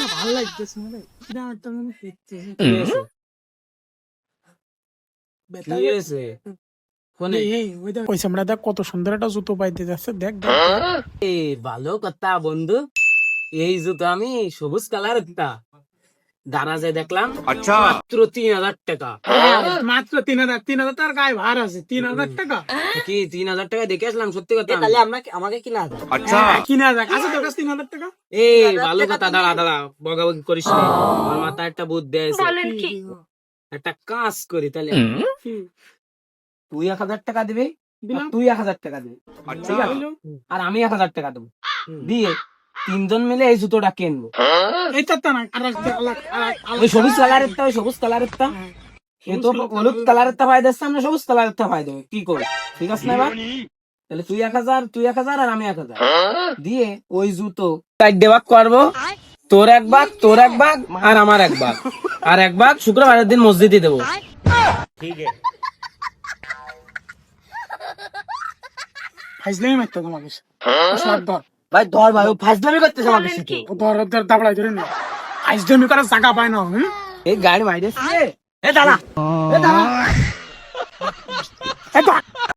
না ভালো লাগতেছে না রে, কিনা একটা মনে দেখতেছি কি হয়েছে? বেটা কি হয়েছে? ফোনে ওই সামনে দেখ কত সুন্দর একটা জুতো পাইতে যাচ্ছে, দেখ দেখ এ ভালো কথা বন্ধু, এই জুতো আমি সবুজ কালার একটা দারাজে দেখলাম মাত্র 3,000 টাকা। মাত্র 3,000 টাকার গায়ে ভার আছে, 3,000 টাকা কি 3,000 টাকা দেখে আসলাম, সত্যি কথা। তাহলে আমাকে কিনা দাও। কিনা যাক, আছে তোর কাছে 3,000 টাকা? এই ভালো কথা, দাঁড়া দাঁড়া, বগাবগি করিস না, আমার মাথায় একটা বুদ্ধি আছে। একটা কাজ করি তাহলে, তুই 1,000 টাকা দিবি আর দিলাম। তুই 1,000 টাকা দিবি, ঠিক আছে? হইলো। আর আমি 1,000 টাকা দেবো, দিয়ে 3জন মিলে এই জুতোটা কিনবো। এইটা তো না, আর একটা ওই সবুজ কালারের টা, ওই সবুজ কালারের টা, এ তো হলুদ কালারের টা পাই দিচ্ছে, আমরা সবুজ কালারের টা পাই দেবো, কি করি? ঠিক আছে না এবার? তাহলে তুই 1,000 আর আমি 1,000 দিয়ে ওই জুতো 4 ভাগ করবো, তোর এক ভাগ, তোর এক ভাগ, আর আমার এক ভাগ, আর এক ভাগ শুক্রবারের দিন মসজিদে দেবো। ফাইজলামি মারতো তোমাকে, সব ধর ভাই ধর ভাই, ও ফাজলামি করতেছে আমাকে সাথে। ও ধর ধর দাবড়াই ধরে না, ফাইজলামি করার জায়গা পায় না। এই গাড়ি মাইরে এ দাঁড়া, এ দাঁড়া।